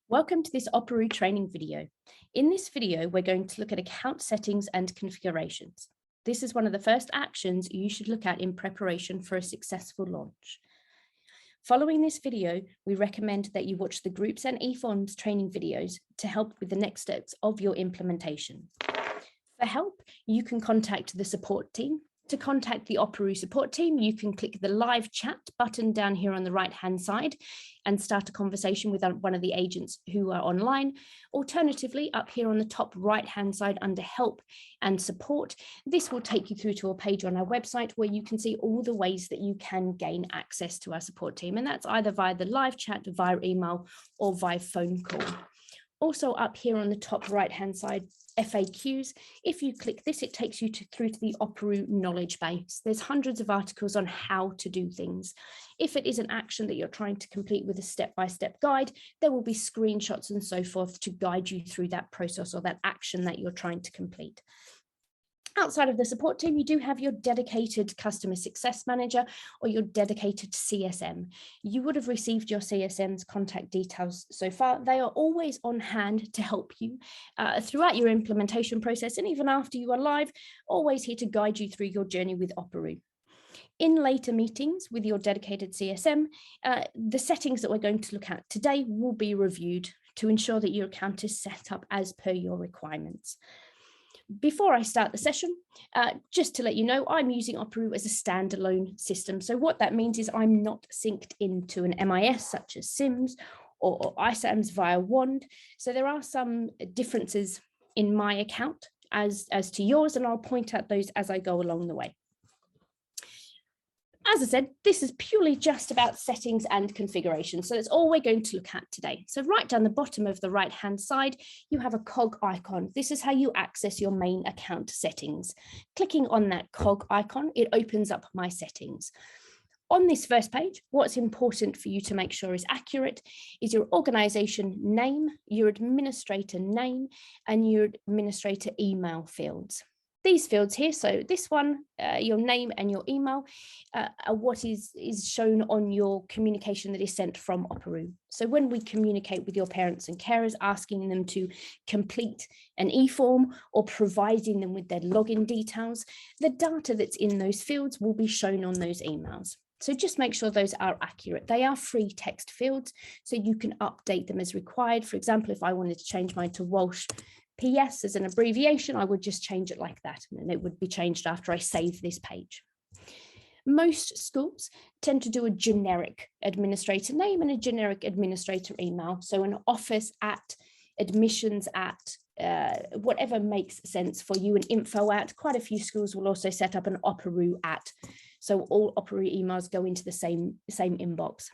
Welcome to this Operoo training video. In this video, we're going to look at account settings and configurations. This is one of the first actions you should look at in preparation for a successful launch. Following this video, we recommend that you watch the groups and eForms training videos to help with the next steps of your implementation. For help, you can contact the support team. To contact the Operoo support team, you can click the live chat button down here on the right-hand side and start a conversation with one of the agents who are online. Alternatively, up here on the top right-hand side under help and support, this will take you through to a page on our website where you can see all the ways that you can gain access to our support team. And that's either via the live chat, via email, or via phone call. Also up here on the top right-hand side, FAQs. If you click this, it takes you through to the Operoo knowledge base. There's hundreds of articles on how to do things. If it is an action that you're trying to complete with a step-by-step guide, there will be screenshots and so forth to guide you through that process or that action that you're trying to complete. Outside of the support team, you do have your dedicated customer success manager or your dedicated CSM. You would have received your CSM's contact details so far. They are always on hand to help you throughout your implementation process, and even after you are live, always here to guide you through your journey with Operoo. In later meetings with your dedicated CSM, the settings that we're going to look at today will be reviewed to ensure that your account is set up as per your requirements. Before I start the session, just to let you know, I'm using Operoo as a standalone system. So what that means is I'm not synced into an MIS such as SIMS or ISAMS via Wand. So there are some differences in my account as to yours, and I'll point out those as I go along the way. As I said, this is purely just about settings and configuration. So that's all we're going to look at today. So right down the bottom of the right-hand side, you have a cog icon. This is how you access your main account settings. Clicking on that cog icon, it opens up My Settings. On this first page, what's important for you to make sure is accurate is your organization name, your administrator name, and your administrator email fields. These fields here, so this one, your name and your email, are what is shown on your communication that is sent from Operoo. So when we communicate with your parents and carers, asking them to complete an e-form or providing them with their login details, the data that's in those fields will be shown on those emails. So just make sure those are accurate. They are free text fields, so you can update them as required. For example, if I wanted to change mine to Walsh PS as an abbreviation, I would just change it like that, and it would be changed after I save this page. Most schools tend to do a generic administrator name and a generic administrator email. So an office at, admissions at, whatever makes sense for you, an info at. Quite a few schools will also set up an Operoo at. So all Operoo emails go into the same inbox.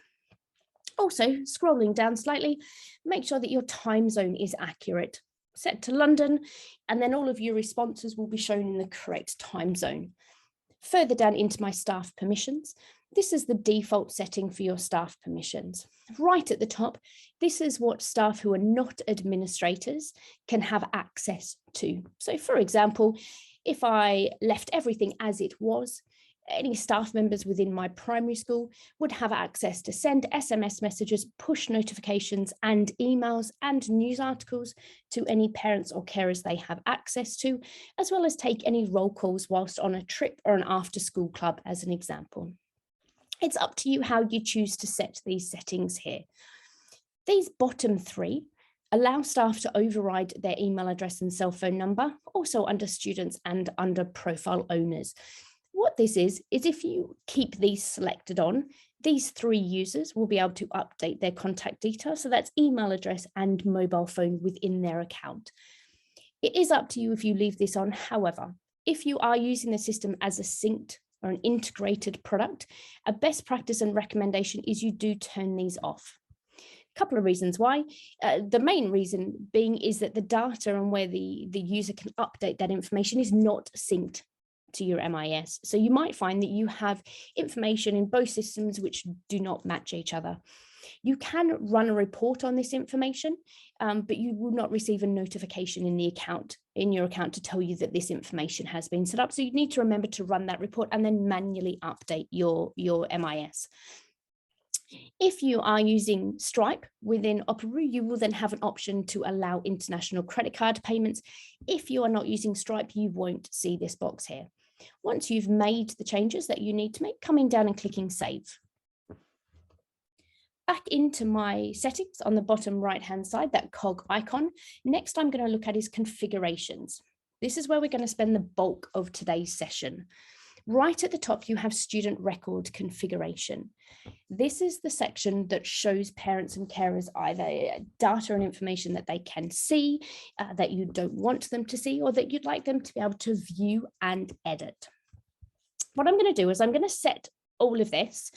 Also, scrolling down slightly, make sure that your time zone is accurate. Set to London, and then all of your responses will be shown in the correct time zone. Further down into my staff permissions, this is the default setting for your staff permissions. Right at the top, this is what staff who are not administrators can have access to. So for example, if I left everything as it was, any staff members within my primary school would have access to send SMS messages, push notifications and emails and news articles to any parents or carers they have access to, as well as take any roll calls whilst on a trip or an after school club as an example. It's up to you how you choose to set these settings here. These bottom three allow staff to override their email address and cell phone number, also under students and under profile owners. What this is if you keep these selected on, these three users will be able to update their contact details. So that's email address and mobile phone within their account. It is up to you if you leave this on. However, if you are using the system as a synced or an integrated product, a best practice and recommendation is you do turn these off. A couple of reasons why. The main reason being is that the data and where the user can update that information is not synced to your MIS. So you might find that you have information in both systems which do not match each other. You can run a report on this information, but you will not receive a notification in your account to tell you that this information has been set up. So you need to remember to run that report and then manually update your MIS. If you are using Stripe within Operoo, you will then have an option to allow international credit card payments. If you are not using Stripe, you won't see this box here. Once you've made the changes that you need to make, coming down and clicking Save. Back into my settings on the bottom right-hand side, that cog icon. Next, I'm going to look at is configurations. This is where we're going to spend the bulk of today's session. Right at the top, you have student record configuration. This is the section that shows parents and carers either data and information that they can see, that you don't want them to see, or that you'd like them to be able to view and edit. What I'm going to do is I'm going to set all of this,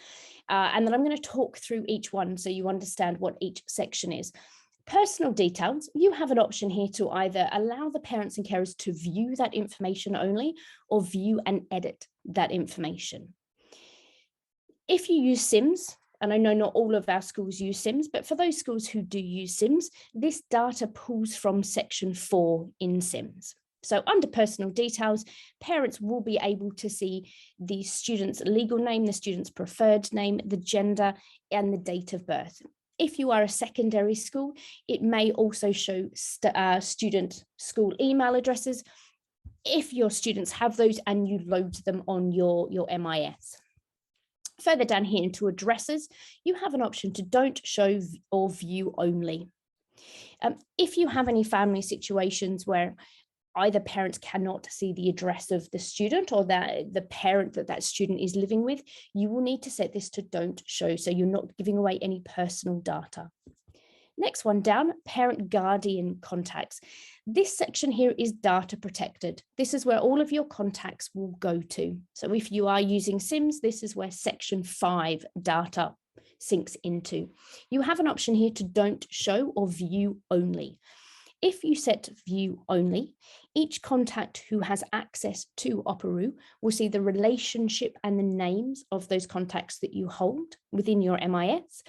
and then I'm going to talk through each one so you understand what each section is. Personal details, you have an option here to either allow the parents and carers to view that information only or view and edit that information. If you use Sims, and I know not all of our schools use Sims, but for those schools who do use Sims, this data pulls from section 4 in Sims. So under personal details, parents will be able to see the student's legal name, the student's preferred name, the gender, and the date of birth. If you are a secondary school, it may also show student school email addresses if your students have those and you load them on your MIS. Further down here into addresses, you have an option to don't show or view only. If you have any family situations where either parents cannot see the address of the student or that the parent that student is living with, you will need to set this to don't show, so you're not giving away any personal data. Next one down, parent guardian contacts. This section here is data protected. This is where all of your contacts will go to. So if you are using Sims, this is where section 5 data syncs into. You have an option here to don't show or view only. If you set view only, each contact who has access to Operoo will see the relationship and the names of those contacts that you hold within your MIS,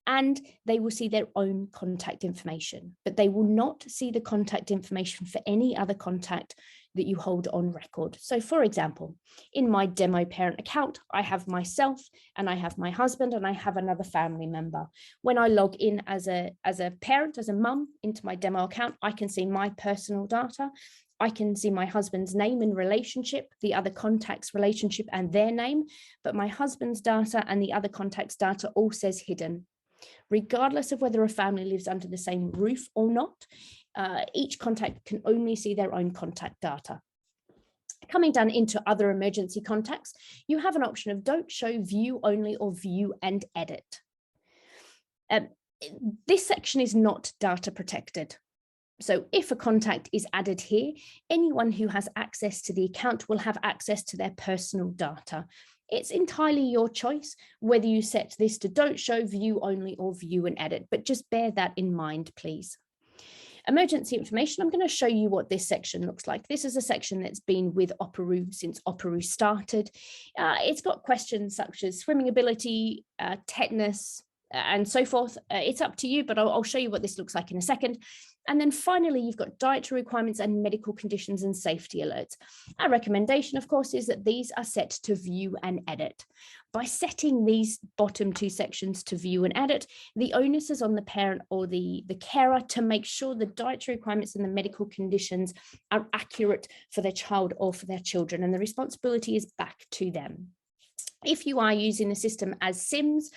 and they will see their own contact information, but they will not see the contact information for any other contact that you hold on record. So for example, in my demo parent account, I have myself and I have my husband and I have another family member. When I log in as a parent, as a mum into my demo account, I can see my personal data. I can see my husband's name and relationship, the other contacts relationship and their name, but my husband's data and the other contacts data all says hidden. Regardless of whether a family lives under the same roof or not, each contact can only see their own contact data. Coming down into other emergency contacts, you have an option of don't show, view only, or view and edit. This section is not data protected. So if a contact is added here, anyone who has access to the account will have access to their personal data. It's entirely your choice whether you set this to don't show, view only, or view and edit, but just bear that in mind, please. Emergency information, I'm going to show you what this section looks like. This is a section that's been with Operoo since Operoo started. It's got questions such as swimming ability, tetanus, and so forth. It's up to you, but I'll show you what this looks like in a second. And then finally, you've got dietary requirements and medical conditions and safety alerts. Our recommendation, of course, is that these are set to view and edit. By setting these bottom two sections to view and edit, the onus is on the parent or the carer to make sure the dietary requirements and the medical conditions are accurate for their child or for their children, and the responsibility is back to them. If you are using the system as Sims,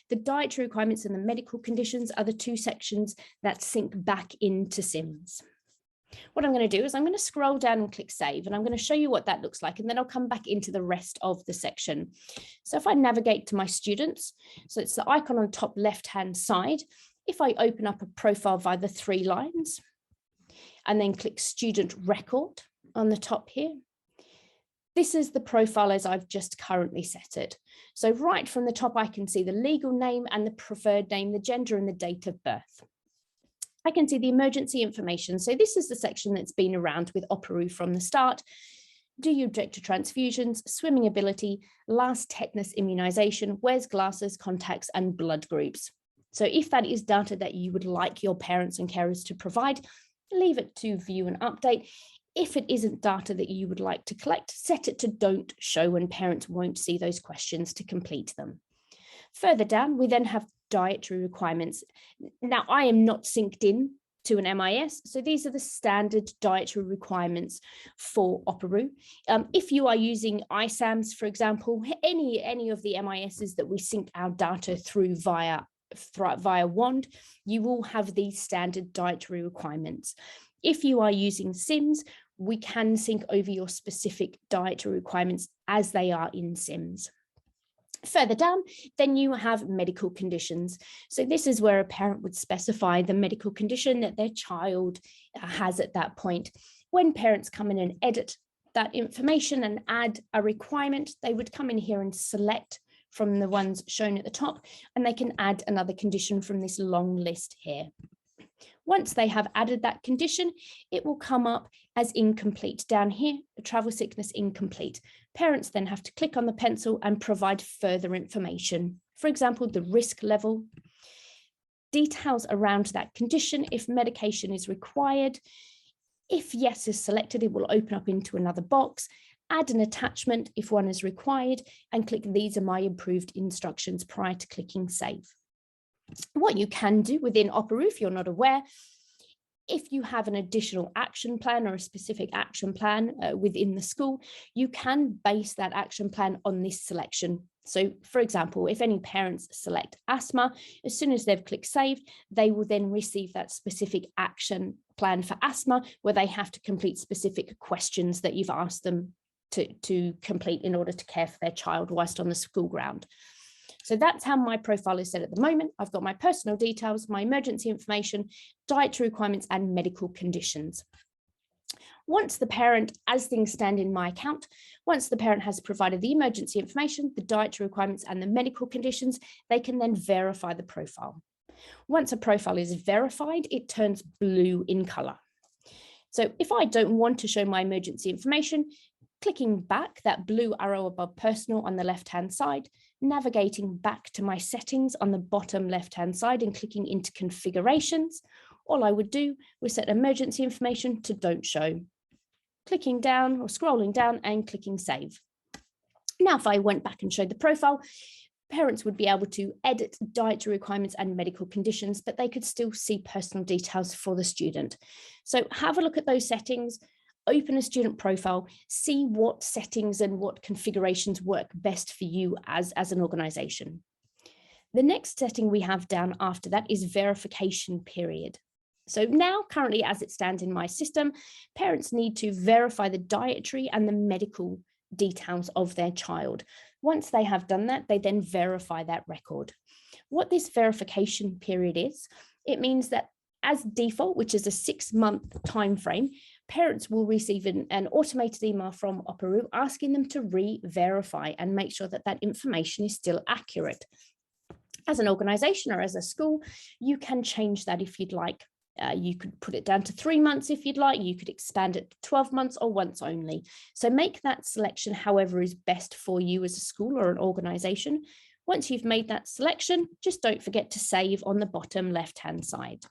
the dietary requirements and the medical conditions are the two sections that sync back into Sims. What I'm going to do is I'm going to scroll down and click save, and I'm going to show you what that looks like, and then I'll come back into the rest of the section. So if I navigate to my students, so it's the icon on the top left-hand side. If I open up a profile via the 3 lines and then click student record on the top here, this is the profile as I've just currently set it. So right from the top, I can see the legal name and the preferred name, the gender and the date of birth. I can see the emergency information. So this is the section that's been around with Operoo from the start. Do you object to transfusions, swimming ability, last tetanus immunization, wears glasses, contacts, and blood groups. So if that is data that you would like your parents and carers to provide, leave it to view and update. If it isn't data that you would like to collect, set it to don't show, and parents won't see those questions to complete them. Further down, we then have dietary requirements. Now, I am not synced in to an MIS, so these are the standard dietary requirements for Operoo. If you are using ISAMs, for example, any of the MISs that we sync our data through via WAND, you will have these standard dietary requirements. If you are using SIMS, we can sync over your specific dietary requirements as they are in SIMS. Further down, then you have medical conditions. So this is where a parent would specify the medical condition that their child has at that point. When parents come in and edit that information and add a requirement, they would come in here and select from the ones shown at the top, and they can add another condition from this long list here. Once they have added that condition, it will come up as incomplete down here, travel sickness incomplete. Parents then have to click on the pencil and provide further information. For example, the risk level, details around that condition, if medication is required. If yes is selected, it will open up into another box. Add an attachment if one is required, and click these are my improved instructions prior to clicking save. What you can do within Operoo, if you're not aware, if you have an additional action plan or a specific action plan within the school, you can base that action plan on this selection. So, for example, if any parents select asthma, as soon as they've clicked save, they will then receive that specific action plan for asthma, where they have to complete specific questions that you've asked them to complete in order to care for their child whilst on the school ground. So that's how my profile is set at the moment. I've got my personal details, my emergency information, dietary requirements, and medical conditions. Once the parent, as things stand in my account, once the parent has provided the emergency information, the dietary requirements, and the medical conditions, they can then verify the profile. Once a profile is verified, it turns blue in color. So if I don't want to show my emergency information, clicking back, that blue arrow above personal on the left-hand side, navigating back to my settings on the bottom left-hand side and clicking into configurations, all I would do was set emergency information to don't show. Clicking down or scrolling down and clicking save. Now, if I went back and showed the profile, parents would be able to edit dietary requirements and medical conditions, but they could still see personal details for the student. So have a look at those settings, open a student profile, see what settings and what configurations work best for you as an organization. The next setting we have down after that is verification period. So now, currently, as it stands in my system, parents need to verify the dietary and the medical details of their child. Once they have done that, they then verify that record. What this verification period is, it means that as default, which is a 6-month time frame, parents will receive an automated email from Operoo asking them to re-verify and make sure that that information is still accurate. As an organization or as a school, you can change that if you'd like. You could put it down to 3 months if you'd like. You could expand it to 12 months or once only. So make that selection however is best for you as a school or an organization. Once you've made that selection, just don't forget to save on the bottom left-hand side.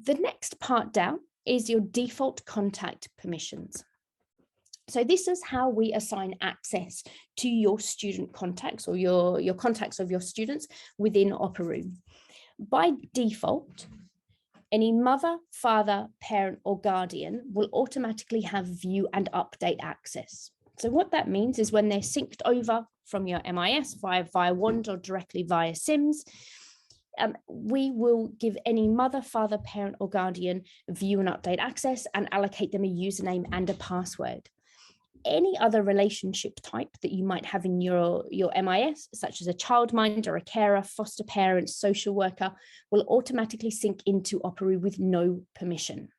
The next part down is your default contact permissions. So this is how we assign access to your student contacts or your contacts of your students within Operoo. By default, any mother, father, parent, or guardian will automatically have view and update access. So what that means is when they're synced over from your MIS via WAND or directly via SIMS, we will give any mother, father, parent, or guardian view and update access and allocate them a username and a password. Any other relationship type that you might have in your MIS, such as a childminder, a carer, foster parent, social worker, will automatically sync into Operoo with no permission.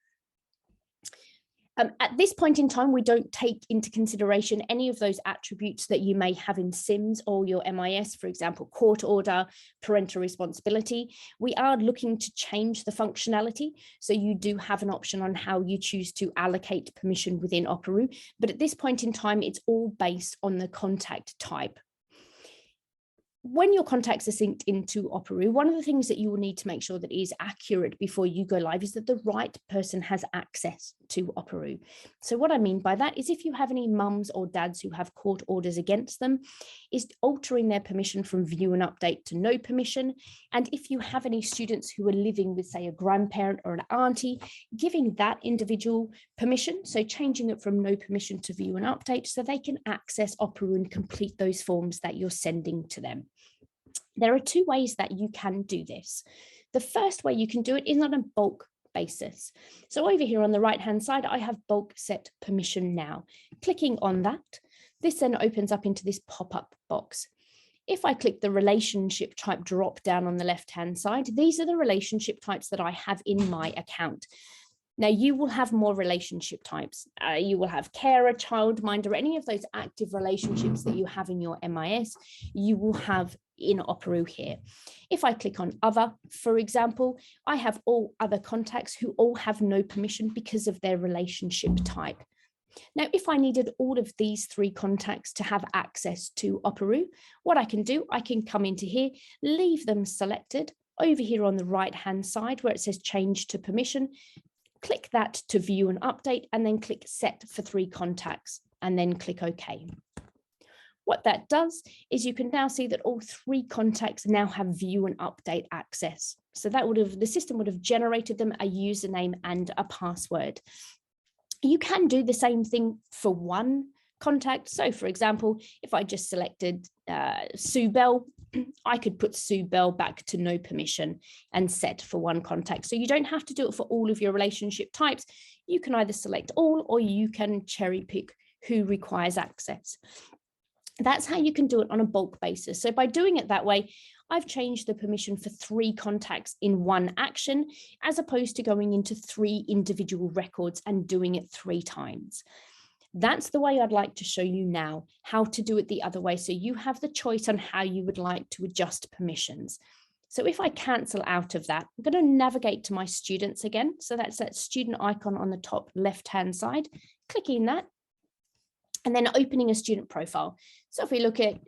At this point in time, we don't take into consideration any of those attributes that you may have in SIMS or your MIS, for example, court order, parental responsibility. We are looking to change the functionality, so you do have an option on how you choose to allocate permission within Operoo, but at this point in time, it's all based on the contact type. when your contacts are synced into Operoo, one of the things that you will need to make sure that is accurate before you go live is that the right person has access to Operoo. So what I mean by that is if you have any mums or dads who have court orders against them, is altering their permission from view and update to no permission. And if you have any students who are living with, say, a grandparent or an auntie, giving that individual permission, so changing it from no permission to view and update so they can access Operoo and complete those forms that you're sending to them. There are two ways that you can do this. The first way you can do it is on a bulk basis. So over here on the right-hand side, I have bulk set permission now. Clicking on that, this then opens up into this pop-up box. If I click the relationship type drop down on the left-hand side, these are the relationship types that I have in my account. Now you will have more relationship types. You will have carer, childminder, any of those active relationships that you have in your MIS, you will have in Operoo here. If I click on other, for example, I have all other contacts who all have no permission because of their relationship type. Now, if I needed all of these three contacts to have access to Operoo, what I can do, I can come into here, leave them selected over here on the right-hand side where it says change to permission, click that to view and update, and then click set for 3 contacts, and then click OK. What that does is you can now see that all 3 contacts now have view and update access. So that the system would have generated them a username and a password. You can do the same thing for one contact. So for example, if I just selected Sue Bell, I could put Sue Bell back to no permission and set for one contact. So you don't have to do it for all of your relationship types. You can either select all or you can cherry pick who requires access. That's how you can do it on a bulk basis. So by doing it that way, I've changed the permission for 3 contacts in one action, as opposed to going into 3 individual records and doing it 3 times. That's the way I'd like to show you now, how to do it the other way. So you have the choice on how you would like to adjust permissions. So if I cancel out of that, I'm going to navigate to my students again. So that's that student icon on the top left-hand side, clicking that, and then opening a student profile. So if we look at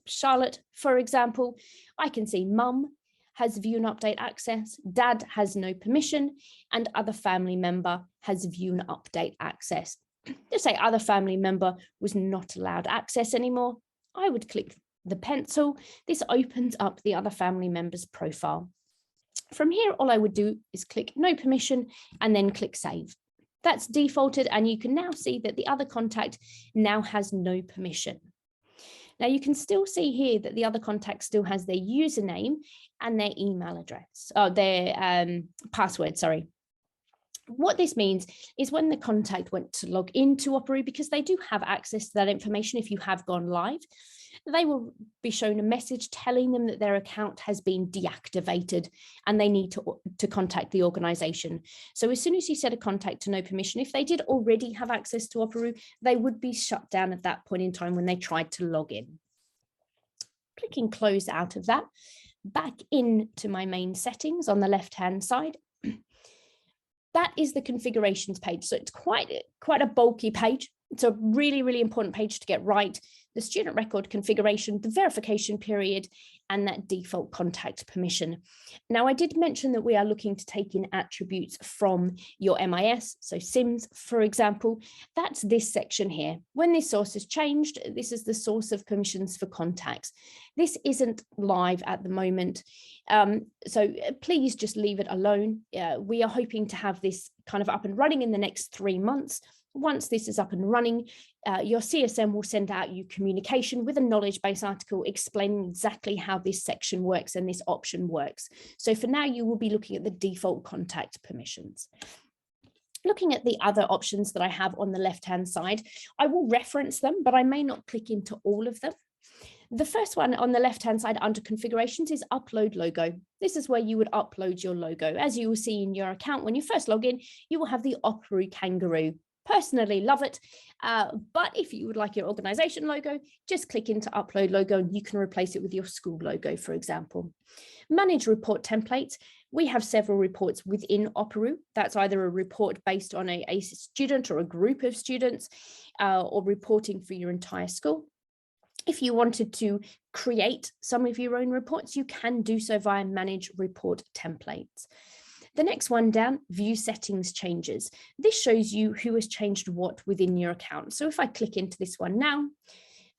Charlotte, for example, I can see mum has view and update access, dad has no permission, and other family member has view and update access. Just say other family member was not allowed access anymore. I would click the pencil. This opens up the other family member's profile. From here, all I would do is click no permission and then click save. That's defaulted, and you can now see that the other contact now has no permission. Now you can still see here that the other contact still has their username and their email address, or their password, sorry. What this means is when the contact went to log into Operoo, because they do have access to that information if you have gone live, they will be shown a message telling them that their account has been deactivated and they need to contact the organization. So as soon as you set a contact to no permission, if they did already have access to Operoo, they would be shut down at that point in time when they tried to log in. Clicking close out of that, back into my main settings on the left-hand side. That is the configurations page. So it's quite a bulky page. It's a really, really important page to get right. The student record configuration, the verification period, and that default contact permission. Now, I did mention that we are looking to take in attributes from your MIS. So SIMS, for example, that's this section here. When this source is changed, this is the source of permissions for contacts. This isn't live at the moment. So please just leave it alone. We are hoping to have this kind of up and running in the next 3 months. Once this is up and running, your CSM will send out you communication with a knowledge base article explaining exactly how this section works and this option works. So for now, you will be looking at the default contact permissions. Looking at the other options that I have on the left-hand side, I will reference them, but I may not click into all of them. The first one on the left-hand side under configurations is upload logo. This is where you would upload your logo. As you will see in your account, when you first log in, you will have the Operoo kangaroo. Personally love it, but if you would like your organization logo, just click into upload logo and you can replace it with your school logo, for example. Manage report templates. We have several reports within Operoo. That's either a report based on a student or a group of students, or reporting for your entire school. If you wanted to create some of your own reports, you can do so via Manage Report Templates. The next one down, View Settings Changes. This shows you who has changed what within your account. So if I click into this one now,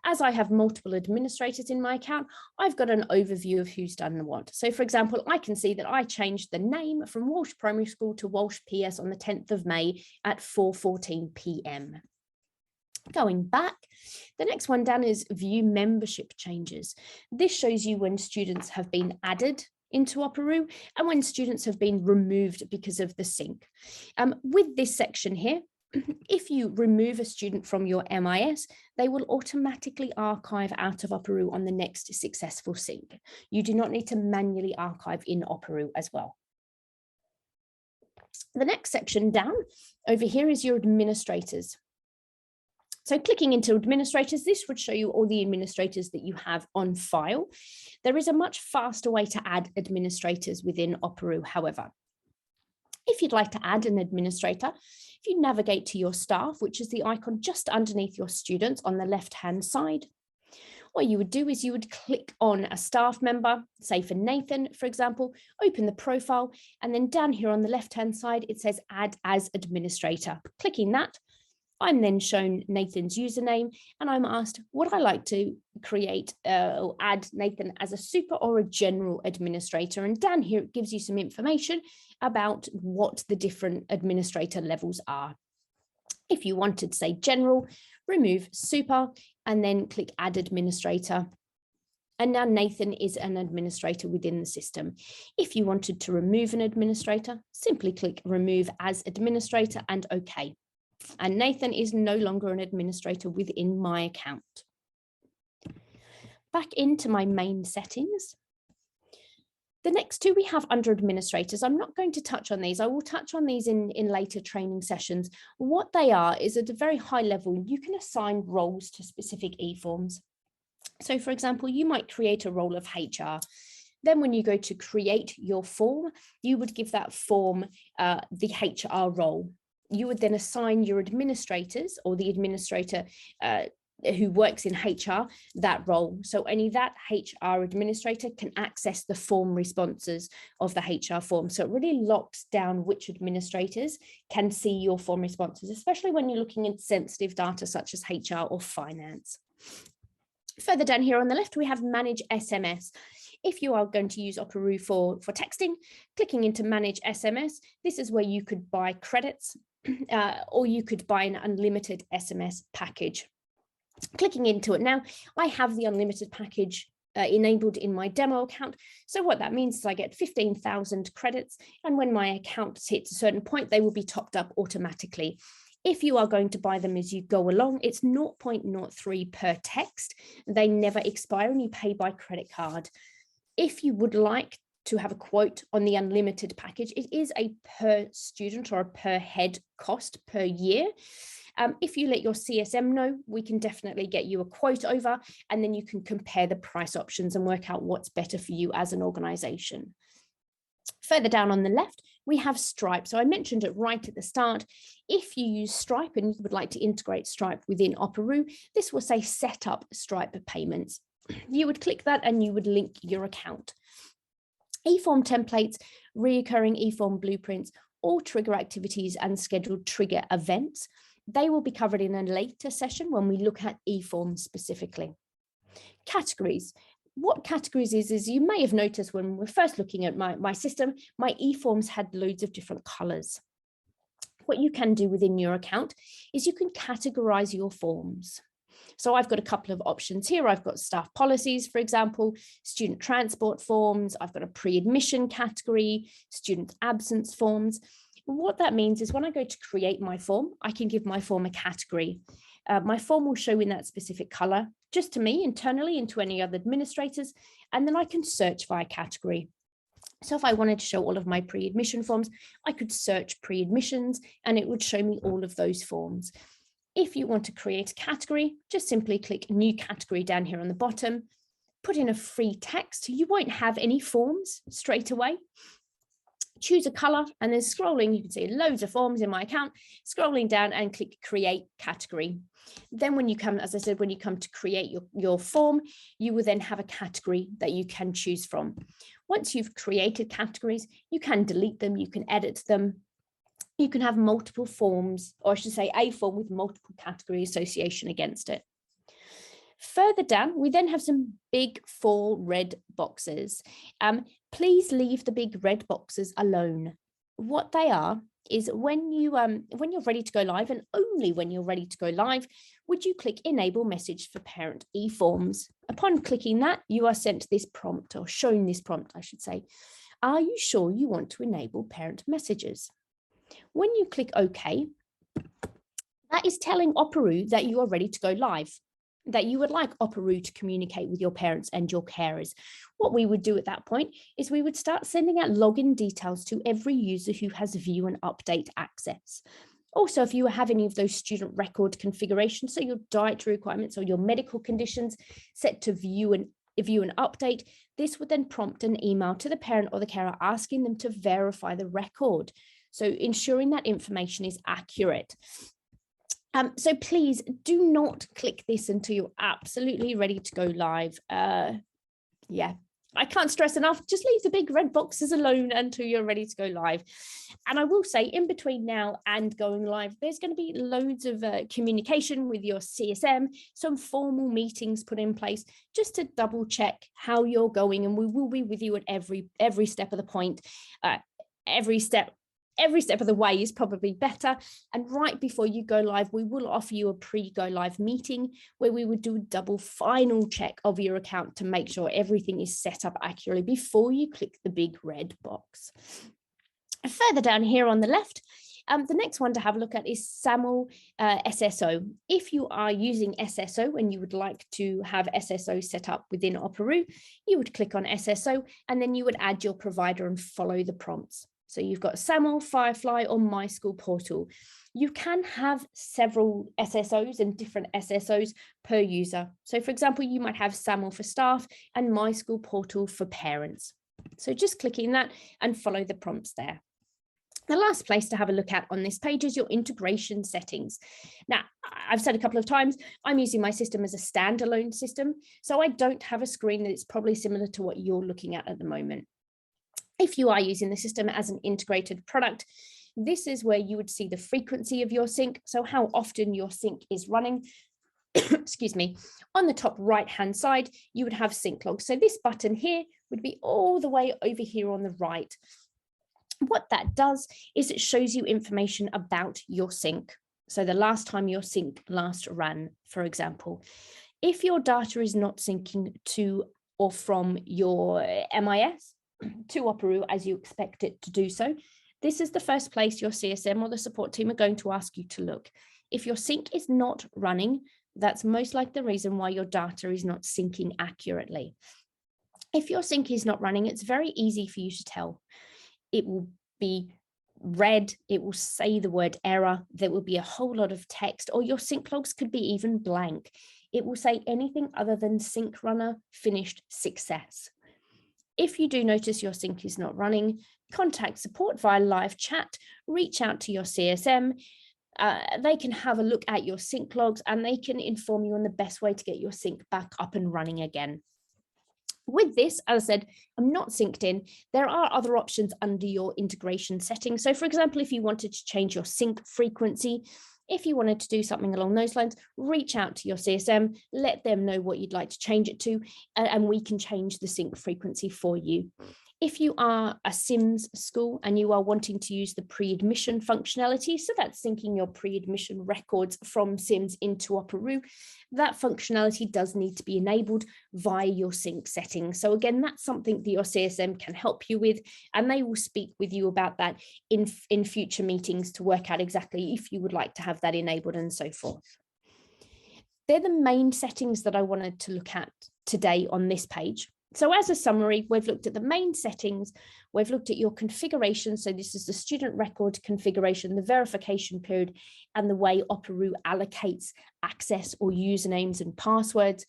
as I have multiple administrators in my account, I've got an overview of who's done what. So for example, I can see that I changed the name from Walsh Primary School to Walsh PS on the 10th of May at 4:14 p.m. Going back, the next one down is View Membership Changes. This shows you when students have been added into Operoo and when students have been removed because of the sync. With this section here, if you remove a student from your MIS, they will automatically archive out of Operoo on the next successful sync. You do not need to manually archive in Operoo as well. The next section down over here is your administrators. So clicking into administrators, this would show you all the administrators that you have on file. There is a much faster way to add administrators within Operoo, however. If you'd like to add an administrator, if you navigate to your staff, which is the icon just underneath your students on the left-hand side, what you would do is you would click on a staff member, say for Nathan, for example, open the profile, and then down here on the left-hand side, it says Add as Administrator. Clicking that, I'm then shown Nathan's username and I'm asked, would I like to create or add Nathan as a super or a general administrator? And down here, it gives you some information about what the different administrator levels are. If you wanted to say general, remove super and then click add administrator. And now Nathan is an administrator within the system. If you wanted to remove an administrator, simply click remove as administrator and OK. And Nathan is no longer an administrator within my account. Back into my main settings. The next two we have under administrators. I'm not going to touch on these. I will touch on these in later training sessions. What they are is at a very high level, you can assign roles to specific eForms. So for example, you might create a role of HR. Then when you go to create your form, you would give that form the HR role. You would then assign your administrators or the administrator who works in HR that role. So only that HR administrator can access the form responses of the HR form. So it really locks down which administrators can see your form responses, especially when you're looking at sensitive data such as HR or finance. Further down here on the left, we have Manage SMS. If you are going to use Operoo for texting, clicking into Manage SMS, this is where you could buy credits or you could buy an unlimited SMS package. Clicking into it now, I have the unlimited package enabled in my demo account. So what that means is I get 15,000 credits, and when my account hits a certain point, they will be topped up automatically. If you are going to buy them as you go along, it's 0.03 per text. They never expire and you pay by credit card. If you would like to have a quote on the unlimited package, it is a per student or a per head cost per year. If you let your CSM know, we can definitely get you a quote over, and then you can compare the price options and work out what's better for you as an organization. Further down on the left, we have Stripe. So I mentioned it right at the start. If you use Stripe and you would like to integrate Stripe within Operoo, this will say set up Stripe payments. You would click that and you would link your account. eForm templates, reoccurring eForm blueprints, all trigger activities and scheduled trigger events. They will be covered in a later session when we look at eForm specifically. Categories. What categories is you may have noticed when we're first looking at my system, my eForms had loads of different colors. What you can do within your account is you can categorize your forms. So I've got a couple of options here. I've got staff policies, for example, student transport forms. I've got a pre-admission category, student absence forms. What that means is when I go to create my form, I can give my form a category. My form will show in that specific color, just to me internally and to any other administrators, and then I can search by category. So if I wanted to show all of my pre-admission forms, I could search pre-admissions and it would show me all of those forms. If you want to create a category, just simply click new category down here on the bottom, put in a free text. You won't have any forms straight away. Choose a color and then scrolling, you can see loads of forms in my account, scrolling down and click create category. Then when you come, as I said, when you come to create your form, you will then have a category that you can choose from. Once you've created categories, you can delete them, you can edit them. You can have multiple forms, or I should say a form with multiple category association against it. Further down, we then have some big 4 red boxes. Please leave the big red boxes alone. What they are is when you're ready to go live, and only when you're ready to go live, would you click Enable Message for Parent eForms. Upon clicking that, you are sent this prompt, or shown this prompt, I should say. Are you sure you want to enable parent messages? When you click OK, that is telling Operoo that you are ready to go live, that you would like Operoo to communicate with your parents and your carers. What we would do at that point is we would start sending out login details to every user who has view and update access. Also, if you have any of those student record configurations, so your dietary requirements or your medical conditions set to view and update, this would then prompt an email to the parent or the carer asking them to verify the record. So ensuring that information is accurate. So please do not click this until you're absolutely ready to go live. Yeah, I can't stress enough, just leave the big red boxes alone until you're ready to go live. And I will say, in between now and going live, there's going to be loads of communication with your CSM, some formal meetings put in place just to double check how you're going. And we will be with you at every step of the point, every step of the way is probably better. And right before you go live, we will offer you a pre-go live meeting where we would do a double final check of your account to make sure everything is set up accurately before you click the big red box. Further down here on the left, the next one to have a look at is SAML SSO. If you are using SSO and you would like to have SSO set up within Operoo, you would click on SSO and then you would add your provider and follow the prompts. So you've got SAML, Firefly, or My School Portal. You can have several SSOs and different SSOs per user. So for example, you might have SAML for staff and My School Portal for parents. So just clicking that and follow the prompts there. The last place to have a look at on this page is your integration settings. Now, I've said a couple of times, I'm using my system as a standalone system, so I don't have a screen that's probably similar to what you're looking at the moment. If you are using the system as an integrated product, this is where you would see the frequency of your sync, so how often your sync is running. Excuse me. On the top right-hand side, you would have sync logs. So this button here would be all the way over here on the right. What that does is it shows you information about your sync. So the last time your sync last ran, for example. If your data is not syncing to or from your MIS, to Operoo as you expect it to do so, this is the first place your CSM or the support team are going to ask you to look. If your sync is not running, that's most likely the reason why your data is not syncing accurately. If your sync is not running, it's very easy for you to tell. It will be red, it will say the word error, there will be a whole lot of text, or your sync logs could be even blank. It will say anything other than sync runner finished success. If you do notice your sync is not running, contact support via live chat, reach out to your CSM. They can have a look at your sync logs and they can inform you on the best way to get your sync back up and running again. With this, as I said, I'm not synced in. There are other options under your integration settings. So for example, if you wanted to change your sync frequency, if you wanted to do something along those lines, reach out to your CSM, let them know what you'd like to change it to, and we can change the sync frequency for you. If you are a SIMS school and you are wanting to use the pre-admission functionality, so that's syncing your pre-admission records from SIMS into Operoo, that functionality does need to be enabled via your sync settings. So again, that's something that your CSM can help you with, and they will speak with you about that in future meetings to work out exactly if you would like to have that enabled and so forth. They're the main settings that I wanted to look at today on this page. So as a summary, we've looked at the main settings, we've looked at your configuration. So this is the student record configuration, the verification period, and the way Operoo allocates access or usernames and passwords.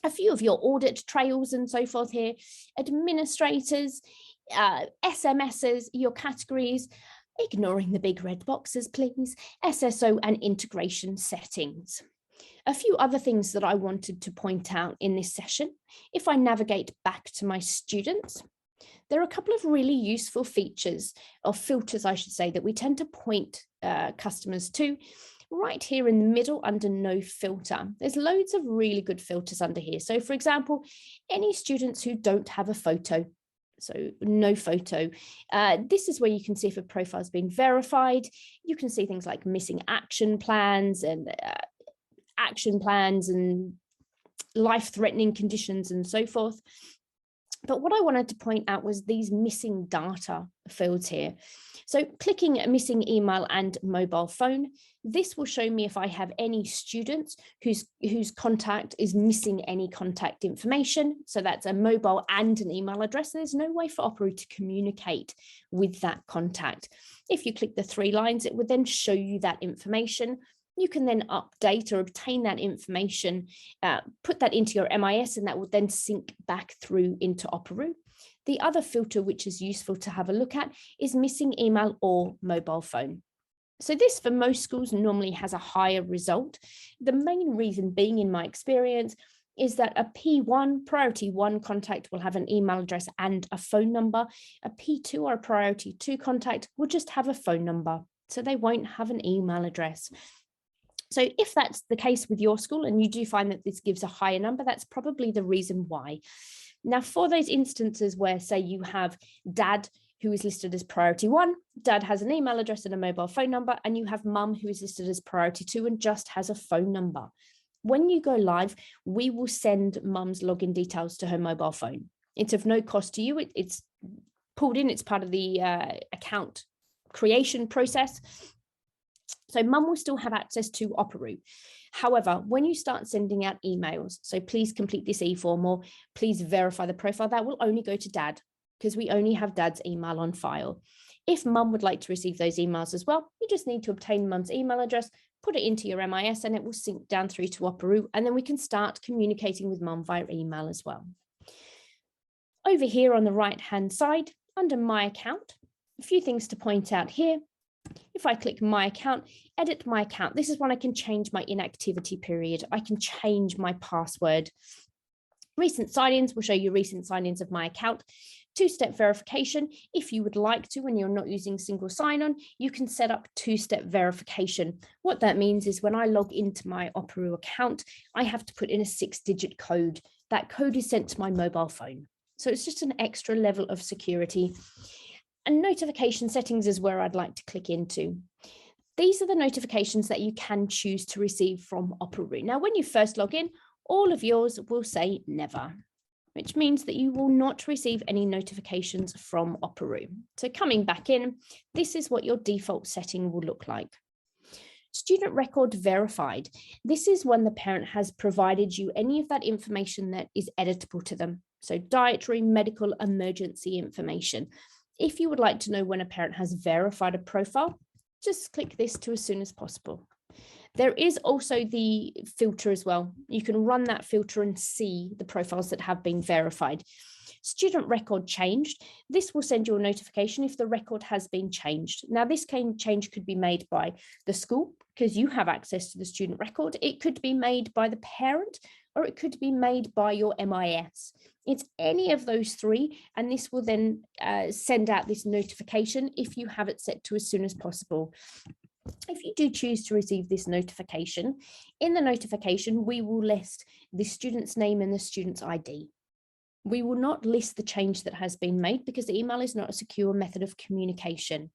A few of your audit trails and so forth here, administrators, SMSs, your categories, Ignoring the big red boxes, please, SSO and integration settings. A few other things that I wanted to point out in this session. If I navigate back to my students, there are a couple of really useful features, or filters I should say, that we tend to point customers to. Right here in the middle under no filter, there's loads of really good filters under here. So for example, any students who don't have a photo, so no photo, this is where you can see if a profile has been verified. You can see things like missing action plans and life-threatening conditions and so forth. But what I wanted to point out was these missing data fields here. So clicking missing email and mobile phone, this will show me if I have any students whose contact is missing any contact information. So that's a mobile and an email address. There's no way for Operoo to communicate with that contact. If you click the 3 lines, it would then show you that information. You can then update or obtain that information, put that into your MIS, and that will then sync back through into Operoo. The other filter which is useful to have a look at is missing email or mobile phone. So this for most schools normally has a higher result. The main reason being, in my experience, is that a P1, priority 1 contact will have an email address and a phone number. A P2 or a priority 2 contact will just have a phone number, so they won't have an email address. So if that's the case with your school and you do find that this gives a higher number, that's probably the reason why. Now, for those instances where, say, you have dad who is listed as priority 1, dad has an email address and a mobile phone number, and you have mum who is listed as priority 2 and just has a phone number. When you go live, we will send mum's login details to her mobile phone. It's of no cost to you. It's pulled in, it's part of the account creation process. So mum will still have access to Operoo. However, when you start sending out emails, so please complete this e-form or please verify the profile, that will only go to dad because we only have dad's email on file. If mum would like to receive those emails as well, you just need to obtain mum's email address, put it into your MIS, and it will sync down through to Operoo, and then we can start communicating with mum via email as well. Over here on the right-hand side, under My Account, a few things to point out here. If I click My Account, edit my account, this is when I can change my inactivity period. I can change my password. Recent sign-ins will show you recent sign-ins of my account. 2-step verification, if you would like to, when you're not using single sign-on, you can set up 2-step verification. What that means is when I log into my Operoo account, I have to put in a 6-digit code. That code is sent to my mobile phone. So it's just an extra level of security. And notification settings is where I'd like to click into. These are the notifications that you can choose to receive from Operoo. Now, when you first log in, all of yours will say never, which means that you will not receive any notifications from Operoo. So coming back in, this is what your default setting will look like. Student record verified. This is when the parent has provided you any of that information that is editable to them. So dietary, medical, emergency information. If you would like to know when a parent has verified a profile, just click this to as soon as possible. There is also the filter as well. You can run that filter and see the profiles that have been verified. Student record changed. This will send you a notification if the record has been changed. Now, this change could be made by the school because you have access to the student record. It could be made by the parent, or it could be made by your MIS. It's any of those 3, and this will then send out this notification if you have it set to as soon as possible. If you do choose to receive this notification, in the notification, we will list the student's name and the student's ID. We will not list the change that has been made because the email is not a secure method of communication.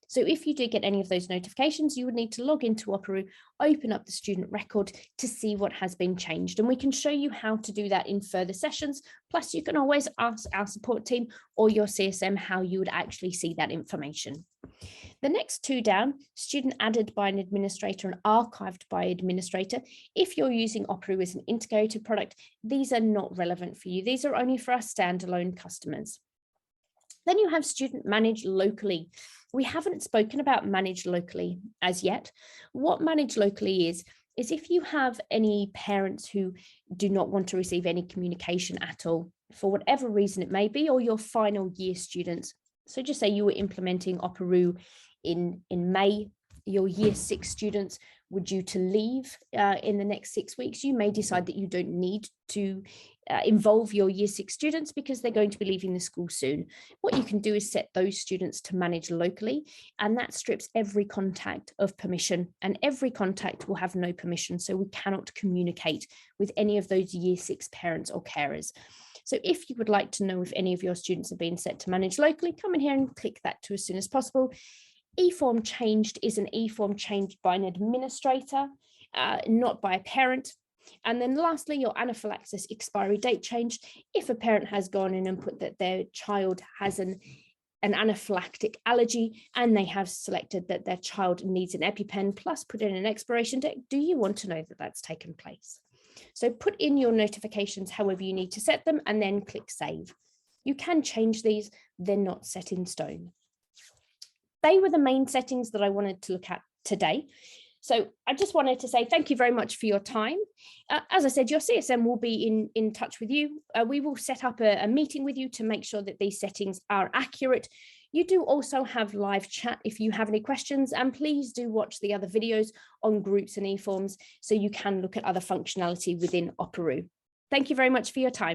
So if you do get any of those notifications, you would need to log into Operoo, open up the student record to see what has been changed. And we can show you how to do that in further sessions. Plus, you can always ask our support team or your CSM how you would actually see that information. The next 2 down, student added by an administrator and archived by administrator. If you're using Operoo as an integrated product, these are not relevant for you. These are only for our standalone customers. Then you have student managed locally. We haven't spoken about managed locally as yet. What managed locally is if you have any parents who do not want to receive any communication at all, for whatever reason it may be, or your final year students. So just say you were implementing Operoo in May, your year 6 students were due to leave in the next 6 weeks, you may decide that you don't need to involve your year 6 students because they're going to be leaving the school soon. What you can do is set those students to manage locally, and that strips every contact of permission, and every contact will have no permission. So we cannot communicate with any of those year 6 parents or carers. So if you would like to know if any of your students are being set to manage locally, come in here and click that to as soon as possible. E-form changed is an e-form changed by an administrator, not by a parent. And then lastly, your anaphylaxis expiry date changed. If a parent has gone in and put that their child has an anaphylactic allergy and they have selected that their child needs an EpiPen plus put in an expiration date, do you want to know that that's taken place? So put in your notifications however you need to set them and then click save. You can change these, they're not set in stone. They were the main settings that I wanted to look at today. So I just wanted to say thank you very much for your time. As I said, your CSM will be in touch with you. We will set up a meeting with you to make sure that these settings are accurate. You do also have live chat if you have any questions, and please do watch the other videos on groups and e-forms so you can look at other functionality within Operoo. Thank you very much for your time.